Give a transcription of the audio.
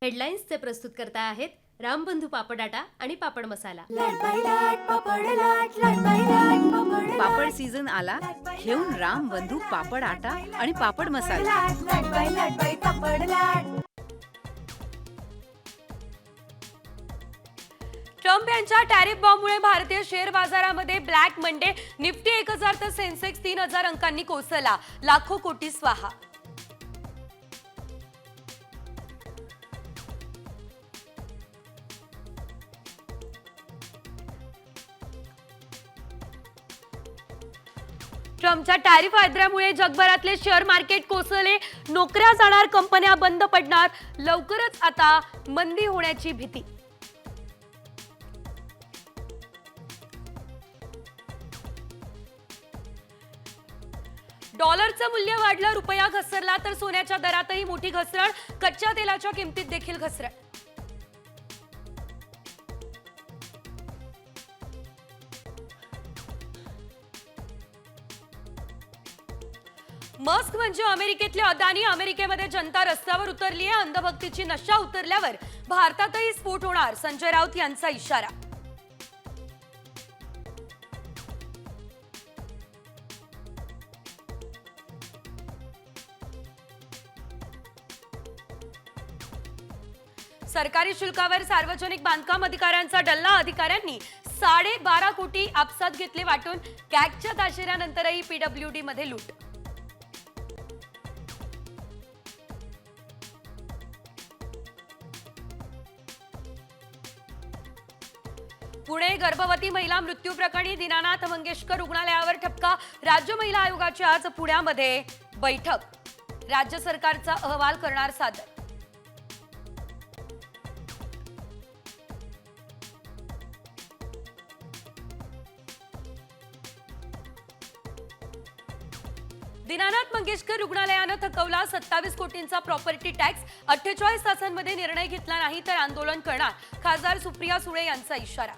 हेडलाईन्सचे प्रस्तुत करता आहेत रामबंधू पापड आटा आणि पापड मसाला। पापड सीझन आला, घेऊन रामबंधू पापड आटा आणि पापड मसाला। ट्रम्प यांच्या टॅरिफ बॉम्बमुळे भारतीय शेअर बाजारामध्ये ब्लॅक मंडे, निफ्टी 1000 तर सेन्सेक्स 3000 अंकांनी कोसळला, लाखो कोटी स्वाहा। ट्रम्पच्या टॅरिफ वादळामुळे जगभरातले शेअर मार्केट कोसळले, नोकऱ्या जाणार, कंपन्या बंद पडणार, लवकरच आता मंदी होण्याची भीती। डॉलरचं मूल्य वाढलं, रुपया घसरला तर सोन्याच्या दरातही मोठी घसरण, कच्च्या तेलाच्या किमतीत देखील घसरण। मस्क म्हणजे अमेरिकेतले अदानी, अमेरिकेमध्ये जनता रस्त्यावर उतरली आहे, अंधभक्तीची नशा उतरल्यावर भारतातही स्फोट होणार, संजय राऊत यांचा इशारा। सरकारी शुल्कावर सार्वजनिक बांधकाम अधिकाऱ्यांचा डल्ला, अधिकाऱ्यांनी 12.5 कोटी आपसात घेतले वाटून, कॅगच्या ताशेऱ्यानंतरही पीडब्ल्यूडी मध्ये लूट। पुणे गर्भवती महिला मृत्यू प्रकरणी दीनानाथ मंगेशकर रुग्णालयावर ठपका, राज्य महिला आयोगाची आज पुण्यामध्ये बैठक, राज्य सरकारचा अहवाल करणार सादर। दीनानाथ मंगेशकर रुग्णालयानं थकवला 27 कोटींचा प्रॉपर्टी टॅक्स, 48 तासांमध्ये निर्णय घेतला नाही तर आंदोलन करणार, खासदार सुप्रिया सुळे यांचा इशारा।